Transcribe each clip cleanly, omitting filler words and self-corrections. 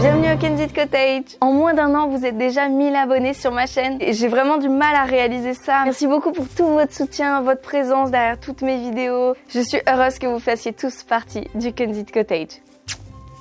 Bienvenue au Candid Cottage. En moins d'1 an, vous êtes déjà 1000 abonnés sur ma chaîne et j'ai vraiment du mal à réaliser ça. Merci beaucoup pour tout votre soutien, votre présence derrière toutes mes vidéos. Je suis heureuse que vous fassiez tous partie du Candid Cottage.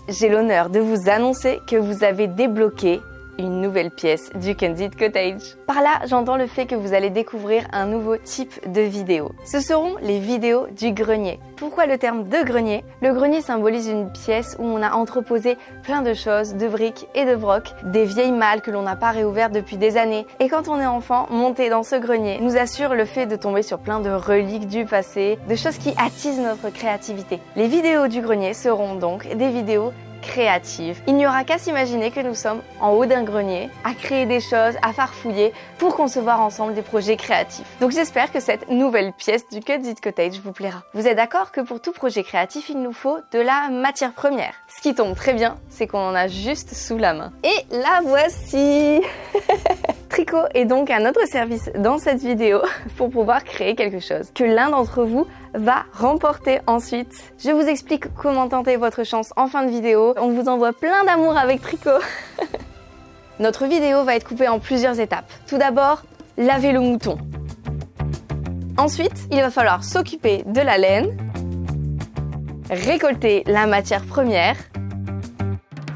J'ai l'honneur de vous annoncer que vous avez débloqué une nouvelle pièce du Candid Cottage. Par là, j'entends le fait que vous allez découvrir un nouveau type de vidéo. Ce seront les vidéos du grenier. Pourquoi le terme de grenier? Le grenier symbolise une pièce où on a entreposé plein de choses, de briques et de brocs, des vieilles malles que l'on n'a pas réouvertes depuis des années. Et quand on est enfant, monter dans ce grenier nous assure le fait de tomber sur plein de reliques du passé, de choses qui attisent notre créativité. Les vidéos du grenier seront donc des vidéos créative. Il n'y aura qu'à s'imaginer que nous sommes en haut d'un grenier, à créer des choses, à farfouiller pour concevoir ensemble des projets créatifs. Donc j'espère que cette nouvelle pièce du Candid Cottage vous plaira. Vous êtes d'accord que pour tout projet créatif, il nous faut de la matière première. Ce qui tombe très bien, c'est qu'on en a juste sous la main. Et la voici. Tricot est donc à notre service dans cette vidéo pour pouvoir créer quelque chose que l'un d'entre vous va remporter ensuite. Je vous explique comment tenter votre chance en fin de vidéo. On vous envoie plein d'amour avec Tricot. Notre vidéo va être coupée en plusieurs étapes. Tout d'abord, laver le mouton. Ensuite, il va falloir s'occuper de la laine, récolter la matière première,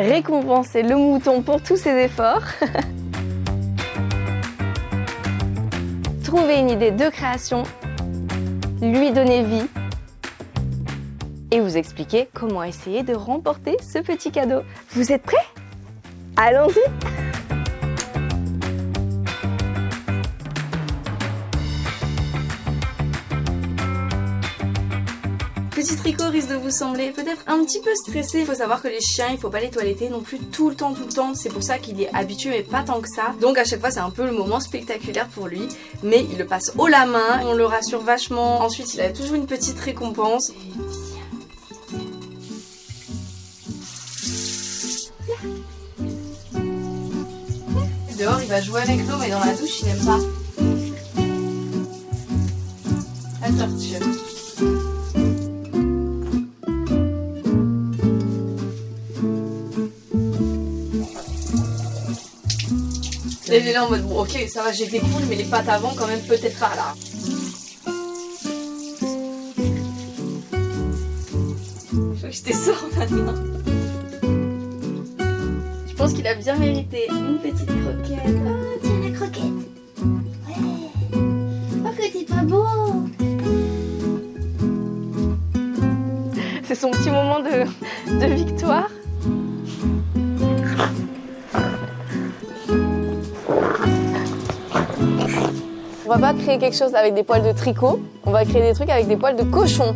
récompenser le mouton pour tous ses efforts, trouver une idée de création, lui donner vie et vous expliquer comment essayer de remporter ce petit cadeau. Vous êtes prêts? Allons-y! Petit Tricot risque de vous sembler peut-être un petit peu stressé. Il faut savoir que les chiens, il faut pas les toiletter non plus tout le temps. C'est pour ça qu'il est habitué, mais pas tant que ça. Donc à chaque fois, c'est un peu le moment spectaculaire pour lui. Mais il le passe haut la main, on le rassure vachement. Ensuite, il a toujours une petite récompense. Dehors, il va jouer avec l'eau, mais dans la douche, il n'aime pas. La torture. Il est là en mode bon, ok, ça va, j'ai des couilles, mais les pattes avant, quand même, peut-être pas là. Je crois que je t'ai sors maintenant. Je pense qu'il a bien mérité une petite croquette. Oh, tiens la croquette. Ouais. Oh, que t'es pas beau. C'est son petit moment de victoire. On va pas créer quelque chose avec des poils de tricot, on va créer des trucs avec des poils de cochon.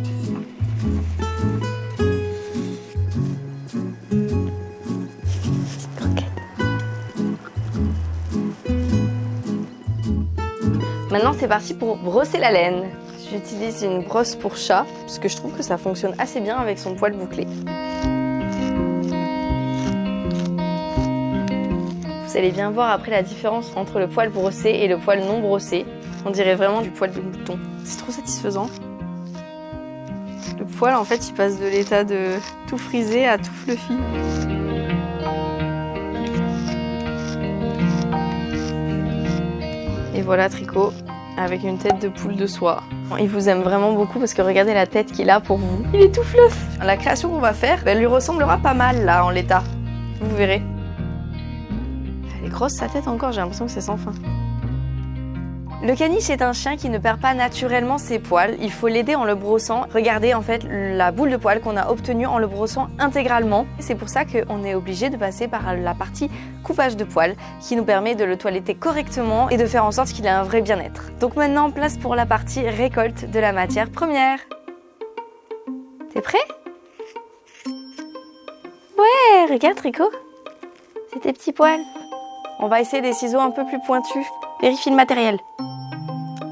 Maintenant c'est parti pour brosser la laine. J'utilise une brosse pour chat, parce que je trouve que ça fonctionne assez bien avec son poil bouclé. Vous allez bien voir après la différence entre le poil brossé et le poil non brossé. On dirait vraiment du poil de mouton. C'est trop satisfaisant. Le poil, en fait, il passe de l'état de tout frisé à tout fluffy. Et voilà Tricot, avec une tête de poule de soie. Il vous aime vraiment beaucoup parce que regardez la tête qu'il a pour vous. Il est tout fluff. La création qu'on va faire, elle lui ressemblera pas mal là en l'état. Vous verrez. Elle est grosse sa tête encore, j'ai l'impression que c'est sans fin. Le caniche est un chien qui ne perd pas naturellement ses poils. Il faut l'aider en le brossant. Regardez en fait la boule de poils qu'on a obtenue en le brossant intégralement. C'est pour ça qu'on est obligé de passer par la partie coupage de poils qui nous permet de le toiletter correctement et de faire en sorte qu'il ait un vrai bien-être. Donc maintenant, place pour la partie récolte de la matière première. T'es prêt? Ouais, regarde Tricot. C'est tes petits poils. On va essayer des ciseaux un peu plus pointus. Vérifie le matériel.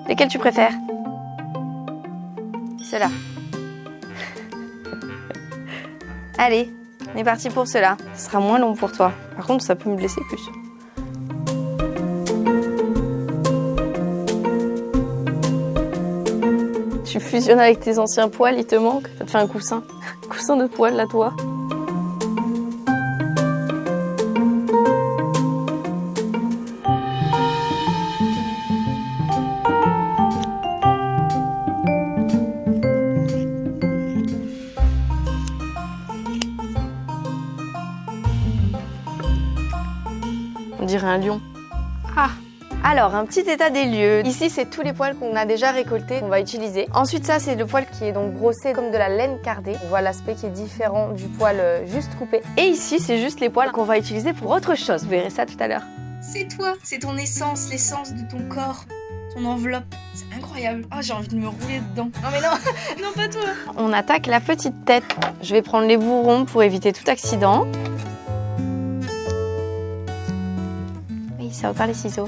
Lesquels tu préfères? Ceux-là. Allez, on est parti pour cela. Ce sera moins long pour toi. Par contre, ça peut me blesser plus. Tu fusionnes avec tes anciens poils, il te manque. Ça te fait un coussin. Un coussin de poils, là, toi. On dirait un lion. Ah! Alors, un petit état des lieux. Ici, c'est tous les poils qu'on a déjà récoltés, qu'on va utiliser. Ensuite, ça, c'est le poil qui est donc brossé comme de la laine cardée. On voit l'aspect qui est différent du poil juste coupé. Et ici, c'est juste les poils qu'on va utiliser pour autre chose. Vous verrez ça tout à l'heure. C'est toi, c'est ton essence, l'essence de ton corps, ton enveloppe. C'est incroyable. Oh, j'ai envie de me rouler dedans. Non mais non, non pas toi. On attaque la petite tête. Je vais prendre les bourrons pour éviter tout accident. Oui, ça repart les ciseaux.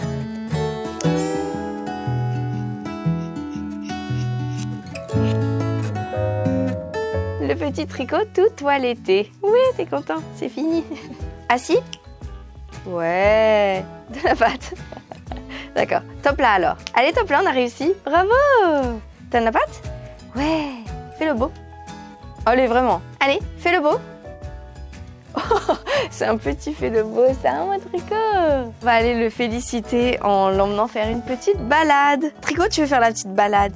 Le petit tricot tout toiletté. Oui, t'es content, c'est fini. Assis? Ouais, de la pâte. D'accord, top là alors. Allez, top là, on a réussi. Bravo! T'as de la pâte? Ouais, fais le beau. Allez, vraiment. Allez, fais le beau. Oh, c'est un petit fait le beau, ça, mon tricot. On va aller le féliciter en l'emmenant faire une petite balade. Tricot, tu veux faire la petite balade?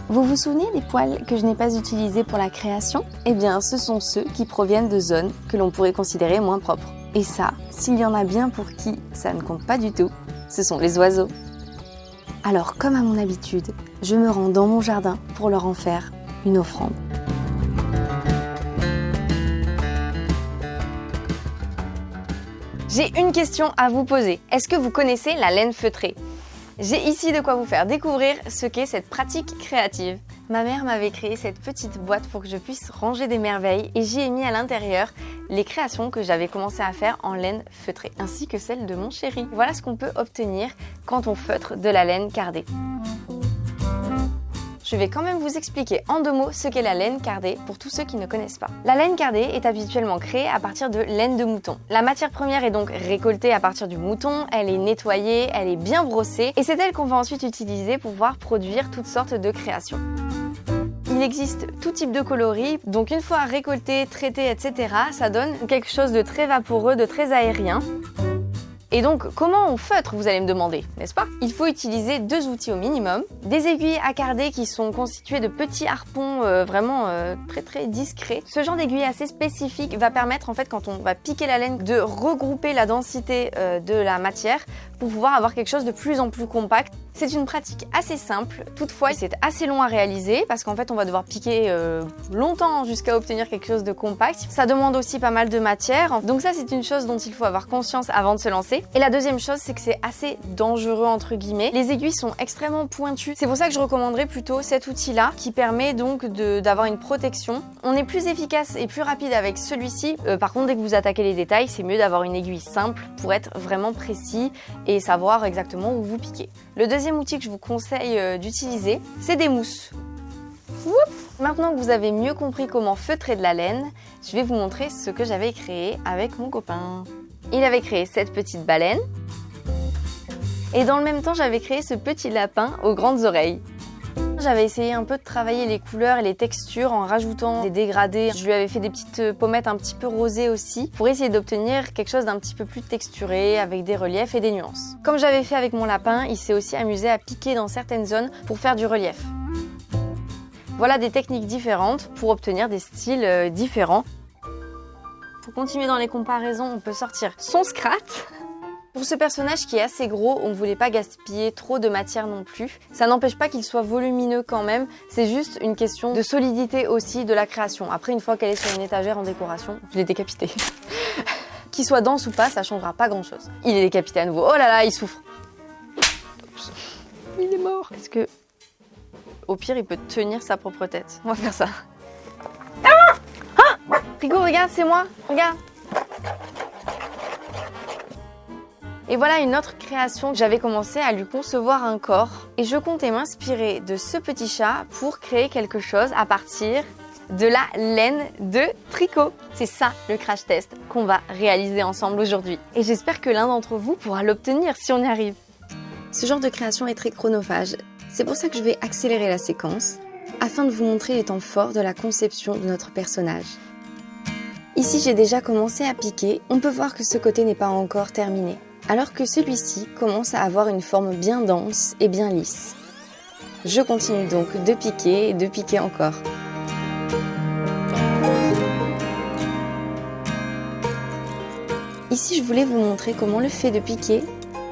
Vous vous souvenez des poils que je n'ai pas utilisés pour la création? Eh bien, ce sont ceux qui proviennent de zones que l'on pourrait considérer moins propres. Et ça, s'il y en a bien pour qui ça ne compte pas du tout, ce sont les oiseaux. Alors, comme à mon habitude, je me rends dans mon jardin pour leur en faire une offrande. J'ai une question à vous poser. Est-ce que vous connaissez la laine feutrée? J'ai ici de quoi vous faire découvrir ce qu'est cette pratique créative. Ma mère m'avait créé cette petite boîte pour que je puisse ranger des merveilles et j'y ai mis à l'intérieur les créations que j'avais commencé à faire en laine feutrée, ainsi que celle de mon chéri. Voilà ce qu'on peut obtenir quand on feutre de la laine cardée. Je vais quand même vous expliquer en 2 mots ce qu'est la laine cardée pour tous ceux qui ne connaissent pas. La laine cardée est habituellement créée à partir de laine de mouton. La matière première est donc récoltée à partir du mouton, elle est nettoyée, elle est bien brossée et c'est elle qu'on va ensuite utiliser pour pouvoir produire toutes sortes de créations. Il existe tout type de coloris, donc une fois récolté, traité, etc., ça donne quelque chose de très vaporeux, de très aérien. Et donc, comment on feutre, vous allez me demander, n'est-ce pas? Il faut utiliser 2 outils au minimum. Des aiguilles à carder qui sont constituées de petits harpons vraiment très discrets. Ce genre d'aiguille assez spécifique va permettre, en fait, quand on va piquer la laine, de regrouper la densité de la matière pour pouvoir avoir quelque chose de plus en plus compact. C'est une pratique assez simple, toutefois c'est assez long à réaliser parce qu'en fait on va devoir piquer longtemps jusqu'à obtenir quelque chose de compact. Ça demande aussi pas mal de matière, donc ça c'est une chose dont il faut avoir conscience avant de se lancer. Et la deuxième chose c'est que c'est assez dangereux entre guillemets. Les aiguilles sont extrêmement pointues, c'est pour ça que je recommanderais plutôt cet outil-là qui permet donc d'avoir une protection. On est plus efficace et plus rapide avec celui-ci. Par contre dès que vous attaquez les détails, c'est mieux d'avoir une aiguille simple pour être vraiment précis et savoir exactement où vous piquez. Le deuxième outil que je vous conseille d'utiliser, c'est des mousses. Maintenant que vous avez mieux compris comment feutrer de la laine, je vais vous montrer ce que j'avais créé avec mon copain. Il avait créé cette petite baleine et dans le même temps j'avais créé ce petit lapin aux grandes oreilles. J'avais essayé un peu de travailler les couleurs et les textures en rajoutant des dégradés. Je lui avais fait des petites pommettes un petit peu rosées aussi pour essayer d'obtenir quelque chose d'un petit peu plus texturé avec des reliefs et des nuances. Comme j'avais fait avec mon lapin, il s'est aussi amusé à piquer dans certaines zones pour faire du relief. Voilà des techniques différentes pour obtenir des styles différents. Pour continuer dans les comparaisons, on peut sortir son Scrat. Pour ce personnage qui est assez gros, on ne voulait pas gaspiller trop de matière non plus. Ça n'empêche pas qu'il soit volumineux quand même, c'est juste une question de solidité aussi de la création. Après, une fois qu'elle est sur une étagère en décoration, je l'ai décapité. Qu'il soit dense ou pas, ça changera pas grand-chose. Il est décapité à nouveau. Oh là là, il souffre. Oups. Il est mort. Est-ce que, au pire, il peut tenir sa propre tête? On va faire ça. Ah! Rico, regarde, c'est moi. Regarde. Et voilà une autre création. J'avais commencé à lui concevoir un corps et je comptais m'inspirer de ce petit chat pour créer quelque chose à partir de la laine de tricot. C'est ça le crash test qu'on va réaliser ensemble aujourd'hui. Et j'espère que l'un d'entre vous pourra l'obtenir si on y arrive. Ce genre de création est très chronophage. C'est pour ça que je vais accélérer la séquence afin de vous montrer les temps forts de la conception de notre personnage. Ici, j'ai déjà commencé à piquer. On peut voir que ce côté n'est pas encore terminé, alors que celui-ci commence à avoir une forme bien dense et bien lisse. Je continue donc de piquer et de piquer encore. Ici, je voulais vous montrer comment le fait de piquer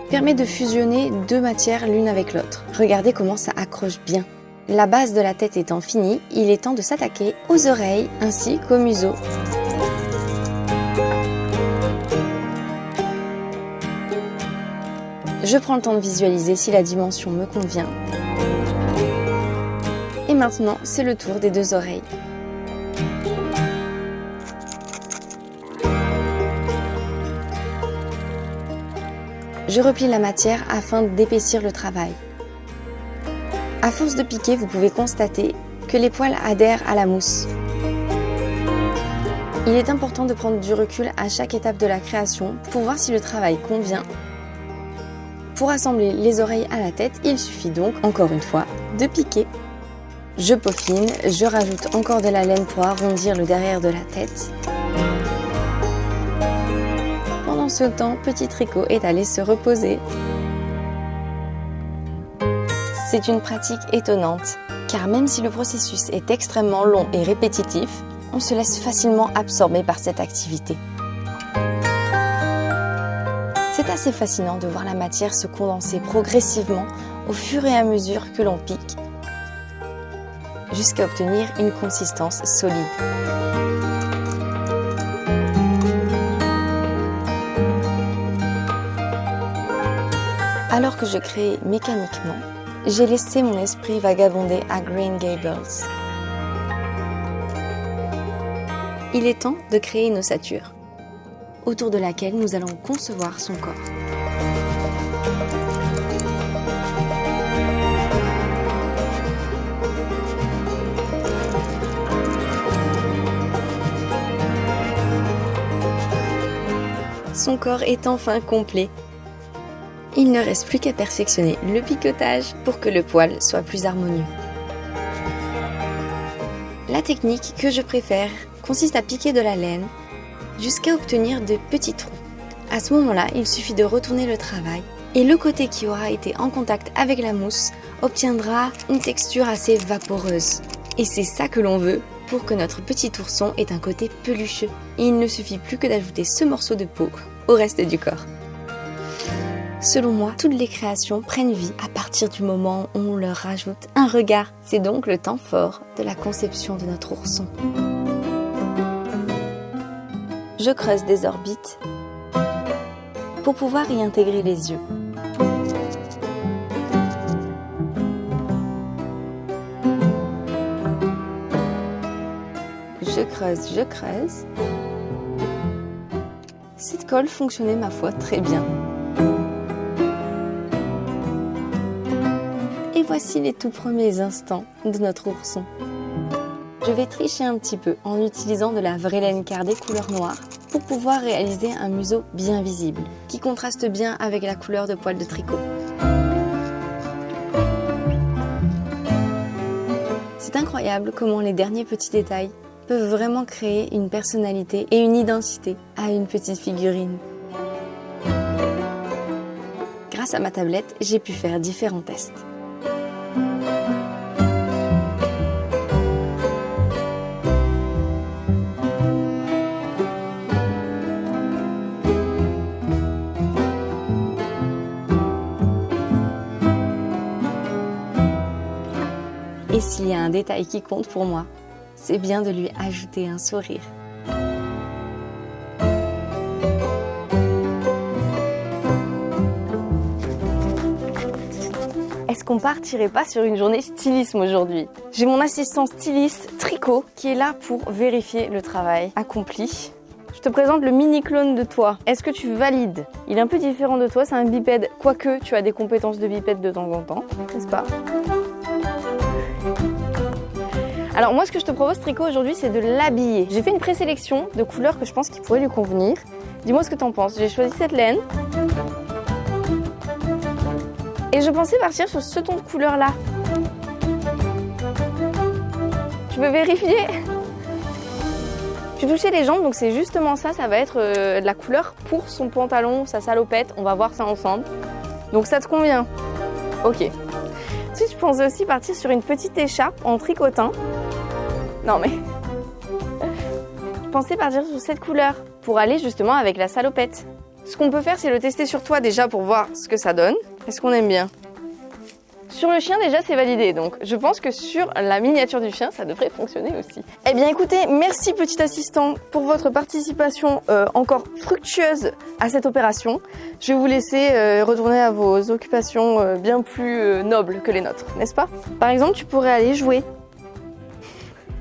permet de fusionner deux matières l'une avec l'autre. Regardez comment ça accroche bien. La base de la tête étant finie, il est temps de s'attaquer aux oreilles ainsi qu'au museau. Je prends le temps de visualiser si la dimension me convient. Et maintenant, c'est le tour des deux oreilles. Je replie la matière afin d'épaissir le travail. À force de piquer, vous pouvez constater que les poils adhèrent à la mousse. Il est important de prendre du recul à chaque étape de la création pour voir si le travail convient. Pour assembler les oreilles à la tête, il suffit donc, encore une fois, de piquer. Je peaufine, je rajoute encore de la laine pour arrondir le derrière de la tête. Pendant ce temps, Petit Tricot est allé se reposer. C'est une pratique étonnante, car même si le processus est extrêmement long et répétitif, on se laisse facilement absorber par cette activité. C'est assez fascinant de voir la matière se condenser progressivement au fur et à mesure que l'on pique, jusqu'à obtenir une consistance solide. Alors que je créais mécaniquement, j'ai laissé mon esprit vagabonder à Green Gables. Il est temps de créer une ossature, autour de laquelle nous allons concevoir son corps. Son corps est enfin complet. Il ne reste plus qu'à perfectionner le picotage pour que le poil soit plus harmonieux. La technique que je préfère consiste à piquer de la laine jusqu'à obtenir de petits trous. À ce moment-là, il suffit de retourner le travail et le côté qui aura été en contact avec la mousse obtiendra une texture assez vaporeuse. Et c'est ça que l'on veut pour que notre petit ourson ait un côté pelucheux. Et il ne suffit plus que d'ajouter ce morceau de peau au reste du corps. Selon moi, toutes les créations prennent vie à partir du moment où on leur rajoute un regard. C'est donc le temps fort de la conception de notre ourson. Je creuse des orbites pour pouvoir y intégrer les yeux. Je creuse. Cette colle fonctionnait ma foi très bien. Et voici les tout premiers instants de notre ourson. Je vais tricher un petit peu en utilisant de la vraie laine cardée couleur noire pour pouvoir réaliser un museau bien visible, qui contraste bien avec la couleur de poil de tricot. C'est incroyable comment les derniers petits détails peuvent vraiment créer une personnalité et une identité à une petite figurine. Grâce à ma tablette, j'ai pu faire différents tests. Et s'il y a un détail qui compte pour moi, c'est bien de lui ajouter un sourire. est-ce qu'on partirait pas sur une journée stylisme aujourd'hui? J'ai mon assistant styliste Tricot qui est là pour vérifier le travail accompli. Je te présente le mini clone de toi. Est-ce que tu valides? Il est un peu différent de toi, c'est un bipède, quoique tu as des compétences de bipède de temps en temps, n'est-ce pas? Alors moi ce que je te propose Tricot aujourd'hui c'est de l'habiller. J'ai fait une présélection de couleurs que je pense qui pourraient lui convenir. Dis-moi ce que t'en penses. J'ai choisi cette laine. Et je pensais partir sur ce ton de couleur là. Tu veux vérifier? Tu touchais les jambes donc c'est justement ça, ça va être de la couleur pour son pantalon, sa salopette. On va voir ça ensemble. Donc ça te convient? Ok. Ensuite je pensais aussi partir sur une petite écharpe en tricotin. Non mais... Je pensais partir sur cette couleur pour aller justement avec la salopette. Ce qu'on peut faire, c'est le tester sur toi déjà pour voir ce que ça donne. Est-ce qu'on aime bien? Sur le chien, déjà, c'est validé. Donc, je pense que sur la miniature du chien, ça devrait fonctionner aussi. Eh bien, écoutez, merci petit assistant pour votre participation encore fructueuse à cette opération. Je vais vous laisser retourner à vos occupations bien plus nobles que les nôtres, n'est-ce pas? Par exemple, tu pourrais aller jouer.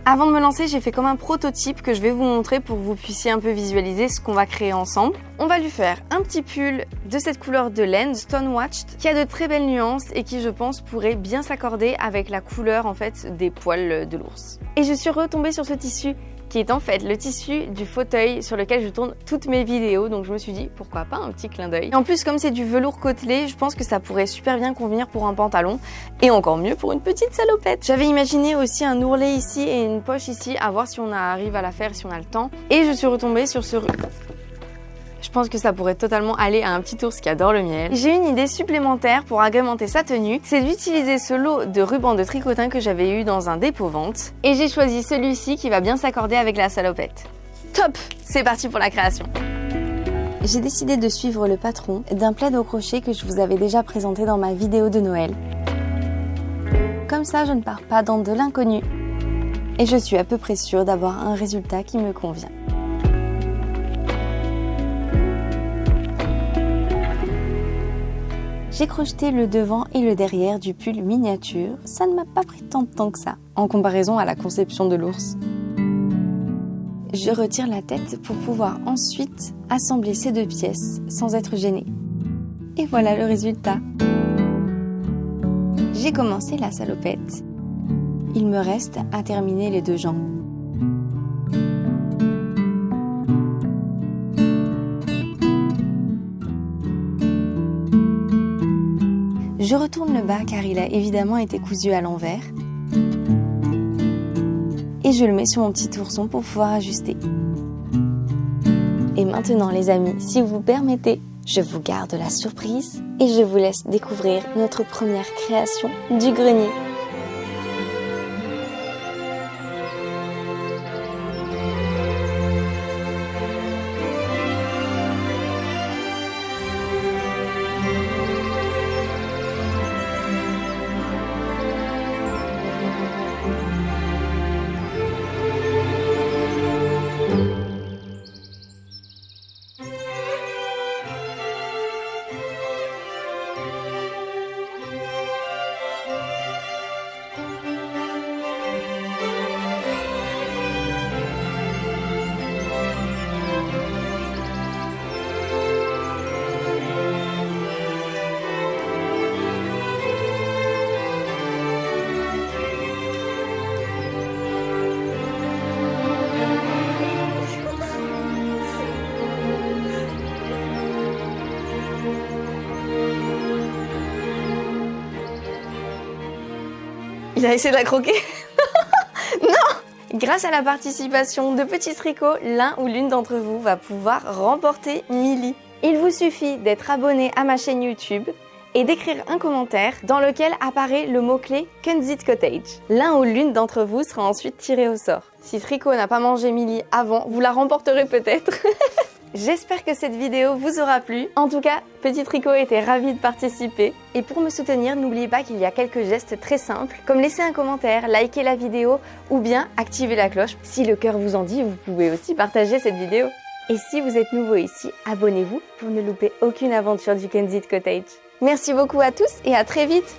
Avant de me lancer, j'ai fait comme un prototype que je vais vous montrer pour que vous puissiez un peu visualiser ce qu'on va créer ensemble. On va lui faire un petit pull de cette couleur de laine, Stonewatched, qui a de très belles nuances et qui, je pense, pourrait bien s'accorder avec la couleur en fait des poils de l'ours. Et je suis retombée sur ce tissu qui est en fait le tissu du fauteuil sur lequel je tourne toutes mes vidéos, donc je me suis dit pourquoi pas un petit clin d'œil. Et en plus comme c'est du velours côtelé, je pense que ça pourrait super bien convenir pour un pantalon et encore mieux pour une petite salopette. J'avais imaginé aussi un ourlet ici et une poche ici, à voir si on arrive à la faire, si on a le temps. Et je suis retombée sur ce... Je pense que ça pourrait totalement aller à un petit ours qui adore le miel. J'ai une idée supplémentaire pour agrémenter sa tenue, c'est d'utiliser ce lot de ruban de tricotin que j'avais eu dans un dépôt-vente. Et j'ai choisi celui-ci qui va bien s'accorder avec la salopette. Top! C'est parti pour la création. J'ai décidé de suivre le patron d'un plaid au crochet que je vous avais déjà présenté dans ma vidéo de Noël. Comme ça, je ne pars pas dans de l'inconnu. Et je suis à peu près sûre d'avoir un résultat qui me convient. J'ai crocheté le devant et le derrière du pull miniature. Ça ne m'a pas pris tant de temps que ça, en comparaison à la conception de l'ours. Je retire la tête pour pouvoir ensuite assembler ces deux pièces sans être gênée. Et voilà le résultat. J'ai commencé la salopette. Il me reste à terminer les deux jambes. Je retourne le bas car il a évidemment été cousu à l'envers. Et je le mets sur mon petit ourson pour pouvoir ajuster. Et maintenant les amis, si vous permettez, je vous garde la surprise et je vous laisse découvrir notre première création du grenier. Il a essayé de la croquer. Non! Grâce à la participation de petits tricots, l'un ou l'une d'entre vous va pouvoir remporter Milly. Il vous suffit d'être abonné à ma chaîne YouTube et d'écrire un commentaire dans lequel apparaît le mot-clé Kenzit Cottage. L'un ou l'une d'entre vous sera ensuite tiré au sort. Si Tricot n'a pas mangé Milly avant, vous la remporterez peut-être. J'espère que cette vidéo vous aura plu. En tout cas, Petit Tricot était ravi de participer. Et pour me soutenir, n'oubliez pas qu'il y a quelques gestes très simples, comme laisser un commentaire, liker la vidéo ou bien activer la cloche. Si le cœur vous en dit, vous pouvez aussi partager cette vidéo. Et si vous êtes nouveau ici, abonnez-vous pour ne louper aucune aventure du Kenzit Cottage. Merci beaucoup à tous et à très vite.